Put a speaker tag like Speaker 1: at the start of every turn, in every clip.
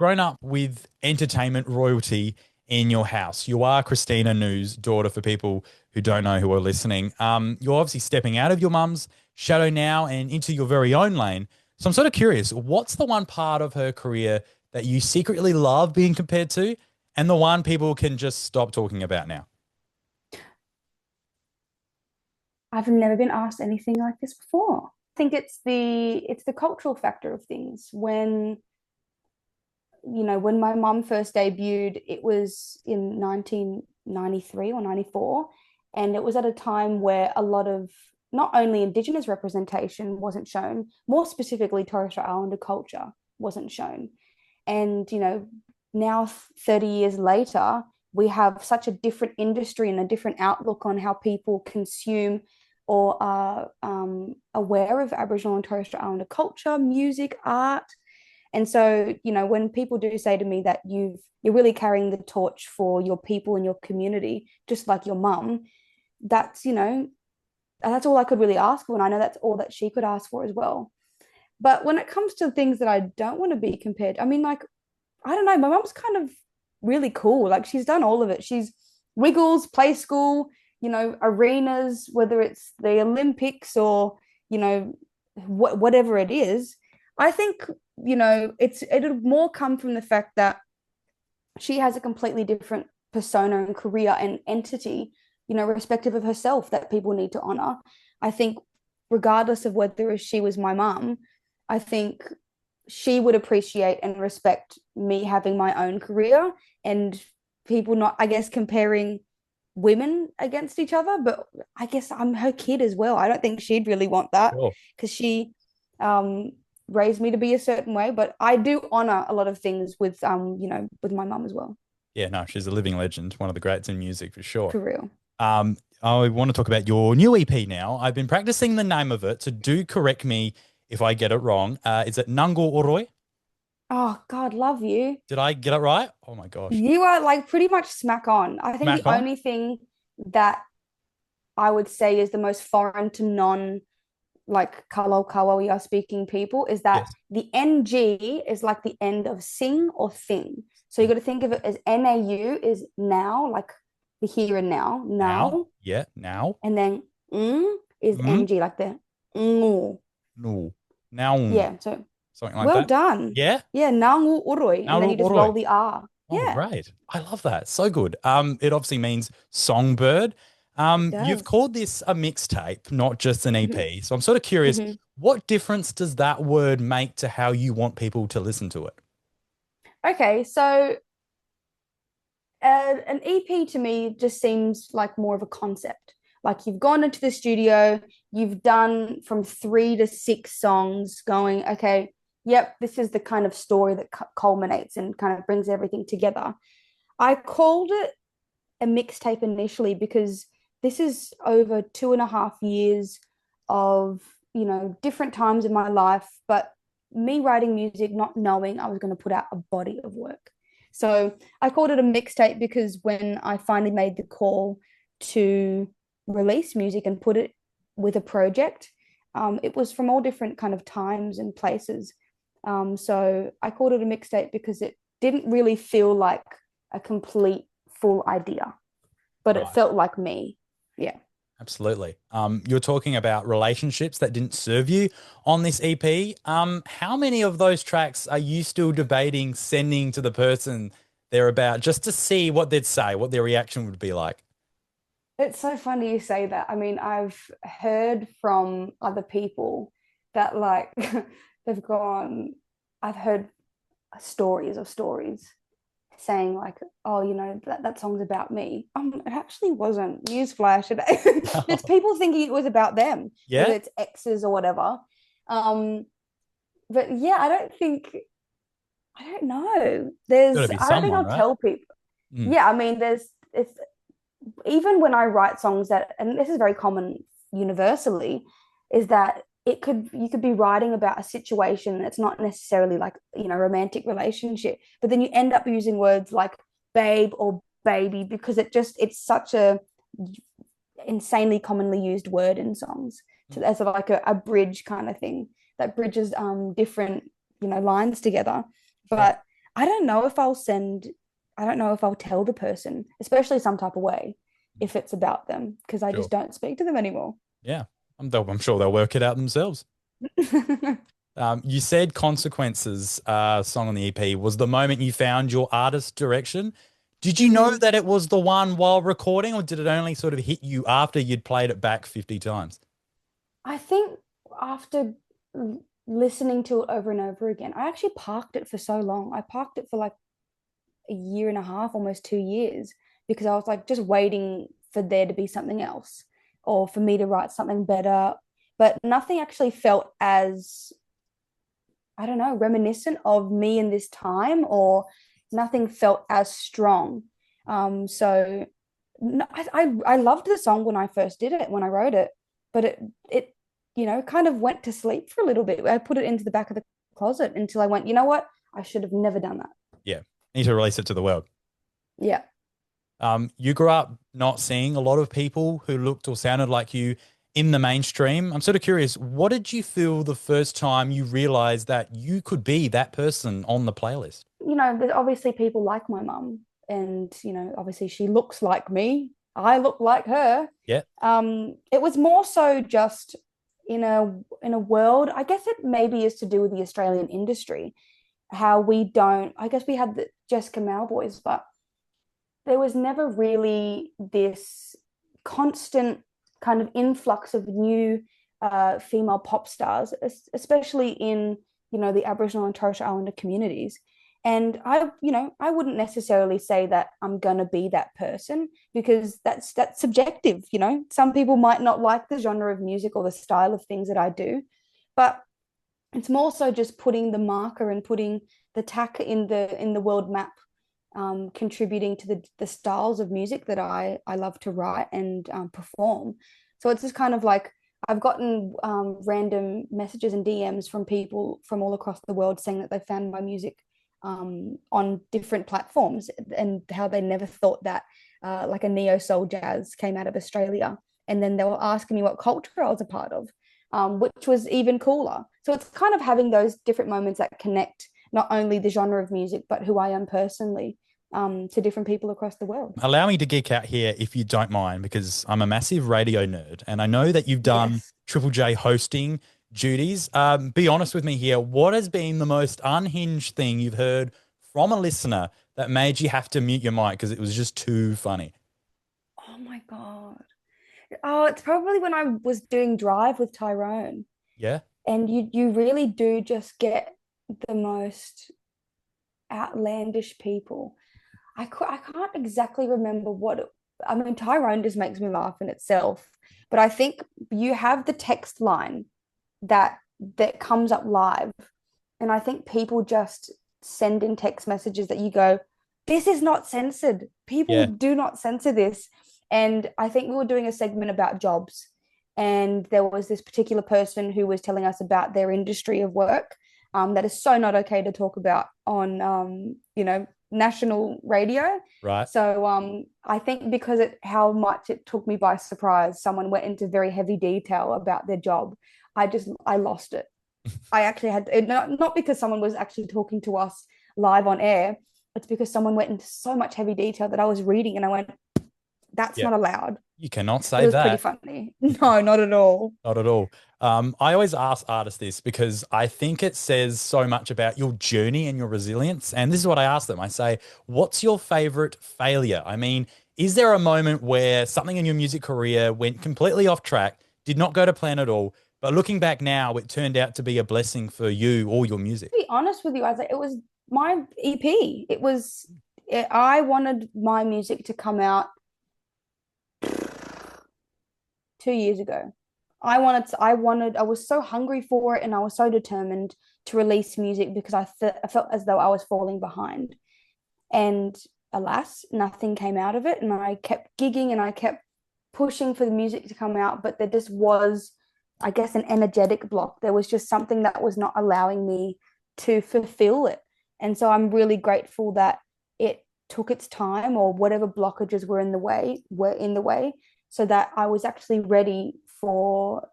Speaker 1: grown up with entertainment royalty in your house. You are Christina Nu's daughter for people who don't know who are listening. You're obviously stepping out of your mum's shadow now and into your very own lane. So I'm sort of curious, what's the one part of her career that you secretly love being compared to and the one people can just stop talking about now?
Speaker 2: I've never been asked anything like this before. I think it's the cultural factor of things. When my mum first debuted, it was in 1993 or 94, and it was at a time where a lot of not only Indigenous representation wasn't shown, more specifically Torres Strait Islander culture wasn't shown. And now 30 years later, we have such a different industry and a different outlook on how people consume or are aware of Aboriginal and Torres Strait Islander culture, music, art. And so, when people do say to me that you're really carrying the torch for your people and your community, just like your mum, that's, that's all I could really ask for. And I know that's all that she could ask for as well. But when it comes to things that I don't want to be compared, I mean, like, I don't know, my mum's kind of really cool. Like, she's done all of it. She's Wiggles, Play School, arenas, whether it's the Olympics or, whatever it is. I think, it'll more come from the fact that she has a completely different persona and career and entity, respective of herself that people need to honor. I think regardless of whether she was my mum, I think she would appreciate and respect me having my own career and people not, I guess, comparing women against each other. But I guess I'm her kid as well. I don't think she'd really want that
Speaker 1: Sure.
Speaker 2: because she raised me to be a certain way. But I do honor a lot of things with my mum as well.
Speaker 1: Yeah, no, she's a living legend, one of the greats in music for sure.
Speaker 2: For real.
Speaker 1: I want to talk about your new EP now. I've been practicing the name of it, so do correct me if I get it wrong. Is it Naungu Urui?
Speaker 2: Oh God, love you.
Speaker 1: Did I get it right? Oh my gosh.
Speaker 2: You are like pretty much smack on. I think the
Speaker 1: Smack on.
Speaker 2: only thing that I would say is the most foreign to non like Kalo Kawaii speaking people is that
Speaker 1: Yes.
Speaker 2: the NG is like the end of sing or thing. So you got to think of it as NAU is now, like the here and
Speaker 1: Now.
Speaker 2: now,
Speaker 1: Yeah. Now.
Speaker 2: and then is
Speaker 1: Mm.
Speaker 2: NG, like the mm.
Speaker 1: No. Now.
Speaker 2: Yeah. So
Speaker 1: Something like
Speaker 2: well
Speaker 1: that.
Speaker 2: done.
Speaker 1: Yeah.
Speaker 2: Yeah, Naungu Urui, and then
Speaker 1: Nauru
Speaker 2: you just
Speaker 1: Oroi.
Speaker 2: roll the R.
Speaker 1: Oh,
Speaker 2: Yeah,
Speaker 1: great. I love that. So good. It obviously means songbird.
Speaker 2: it
Speaker 1: You've
Speaker 2: does.
Speaker 1: called this a mixtape, not just an
Speaker 2: Mhm,
Speaker 1: EP. So I'm sort of curious,
Speaker 2: mhm.
Speaker 1: what difference does that word make to how you want people to listen to it?
Speaker 2: Okay, so an EP to me just seems like more of a concept. Like you've gone into the studio, you've done from 3 to 6 songs, going, okay, yep, this is the kind of story that culminates and kind of brings everything together. I called it a mixtape initially because this is over 2.5 years of, different times in my life, but me writing music, not knowing I was going to put out a body of work. So I called it a mixtape because when I finally made the call to release music and put it with a project, it was from all different kind of times and places. So I called it a mixtape because it didn't really feel like a complete full idea, but it
Speaker 1: Right.
Speaker 2: felt like me. Yeah.
Speaker 1: Absolutely. You're talking about relationships that didn't serve you on this EP. How many of those tracks are you still debating sending to the person they're about just to see what they'd say, what their reaction would be like?
Speaker 2: It's so funny you say that. I mean, I've heard from other people that like they've gone, I've heard stories saying like, oh, that song's about me. It actually wasn't. Newsflash. It's people thinking it was about them, whether
Speaker 1: Yeah?
Speaker 2: it's exes or whatever. Um, but yeah, I don't know.
Speaker 1: Got to be
Speaker 2: I don't think
Speaker 1: someone,
Speaker 2: I'll
Speaker 1: right?
Speaker 2: tell people.
Speaker 1: Mm.
Speaker 2: Yeah, I mean, it's even when I write songs that, and this is very common universally, is that you could be writing about a situation that's not necessarily like, romantic relationship, but then you end up using words like babe or baby because it's such a insanely commonly used word in songs as like a bridge kind of thing that bridges different lines together.
Speaker 1: Sure.
Speaker 2: But I don't know if I'll send, I don't know if I'll tell the person, especially some type of way, if it's about them, because I
Speaker 1: Sure.
Speaker 2: just don't speak to them anymore.
Speaker 1: Yeah. I'm sure they'll work it out themselves. You said Consequences, song on the EP, was the moment you found your artist direction. Did you know
Speaker 2: Mm,
Speaker 1: that it was the one while recording, or did it only sort of hit you after you'd played it back 50 times?
Speaker 2: I think after listening to it over and over again, I actually parked it for so long. I parked it for like a year and a half, almost 2 years, because I was like just waiting for there to be something else or for me to write something better. But nothing actually felt as, I don't know, reminiscent of me in this time, or nothing felt as strong. So I loved the song when I first did it, when I wrote it, but it kind of went to sleep for a little bit. I put it into the back of the closet until I went, you know what? I should have never done that.
Speaker 1: Yeah. Need to release it to the world.
Speaker 2: Yeah.
Speaker 1: You grew up not seeing a lot of people who looked or sounded like you in the mainstream. I'm sort of curious, what did you feel the first time you realized that you could be that person on the playlist?
Speaker 2: There's obviously people like my mum, and obviously she looks like me. I look like her.
Speaker 1: Yeah.
Speaker 2: It was more so just in a world. I guess it maybe is to do with the Australian industry, how we don't. I guess we had the Jessica Mauboys, but there was never really this constant kind of influx of new female pop stars, especially in the Aboriginal and Torres Strait Islander communities. And I wouldn't necessarily say that I'm gonna be that person, because that's subjective. Some people might not like the genre of music or the style of things that I do, but it's more so just putting the marker and putting the tack in the world map, contributing to the styles of music that I love to write and perform. So it's just kind of like I've gotten random messages and DMs from people from all across the world saying that they found my music on different platforms, and how they never thought that like a neo soul jazz came out of Australia. And then they were asking me what culture I was a part of, which was even cooler. So it's kind of having those different moments that connect not only the genre of music, but who I am personally, to different people across the world.
Speaker 1: Allow me to geek out here if you don't mind, because I'm a massive radio nerd and I know that you've done
Speaker 2: Yes.
Speaker 1: Triple J hosting duties. Be honest with me here. What has been the most unhinged thing you've heard from a listener that made you have to mute your mic because it was just too funny?
Speaker 2: Oh my God. Oh, it's probably when I was doing Drive with Tyrone.
Speaker 1: Yeah.
Speaker 2: And you really do just get the most outlandish people. I can't exactly remember I mean, Tyrone just makes me laugh in itself. But I think you have the text line that comes up live. And I think people just send in text messages that you go, this is not censored. People
Speaker 1: Yeah.
Speaker 2: do not censor this. And I think we were doing a segment about jobs. And there was this particular person who was telling us about their industry of work, that is so not okay to talk about on, national radio.
Speaker 1: Right.
Speaker 2: So I think because how much it took me by surprise, someone went into very heavy detail about their job. I lost it. I actually had not because someone was actually talking to us live on air. It's because someone went into so much heavy detail that I was reading and I went, that's
Speaker 1: Yeah.
Speaker 2: not allowed.
Speaker 1: You cannot
Speaker 2: It
Speaker 1: say
Speaker 2: was pretty
Speaker 1: that.
Speaker 2: funny. No, not at all.
Speaker 1: Not at all. I always ask artists this because I think it says so much about your journey and your resilience. And this is what I ask them. I say, what's your favorite failure? I mean, is there a moment where something in your music career went completely off track, did not go to plan at all, but looking back now, it turned out to be a blessing for you or your music?
Speaker 2: To be honest with you, Isaac, it was my EP. I wanted my music to come out 2 years ago. I was so hungry for it, and I was so determined to release music because I felt as though I was falling behind. And alas, nothing came out of it. And I kept gigging and I kept pushing for the music to come out, but there just was, I guess, an energetic block. There was just something that was not allowing me to fulfill it. And so I'm really grateful that it took its time, or whatever blockages were in the way, so that I was actually ready for,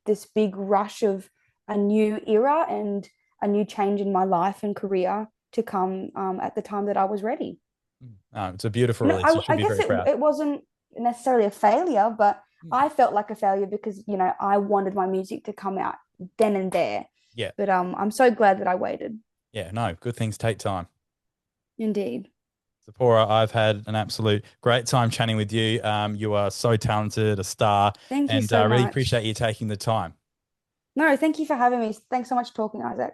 Speaker 2: this big rush of a new era and a new change in my life and career, to come at the time that I was ready.
Speaker 1: It's a beautiful
Speaker 2: And
Speaker 1: release. You should
Speaker 2: I
Speaker 1: be
Speaker 2: guess
Speaker 1: very proud.
Speaker 2: it wasn't necessarily a failure, but
Speaker 1: Mm.
Speaker 2: I felt like a failure because, I wanted my music to come out then and there.
Speaker 1: Yeah.
Speaker 2: But I'm so glad that I waited.
Speaker 1: Yeah. No, good things take time.
Speaker 2: Indeed.
Speaker 1: Zipporah, I've had an absolute great time chatting with you. You are so talented, a star,
Speaker 2: Thank you
Speaker 1: and
Speaker 2: so
Speaker 1: really
Speaker 2: much.
Speaker 1: appreciate you taking the time.
Speaker 2: No, thank you for having me. Thanks so much for talking, Isaac.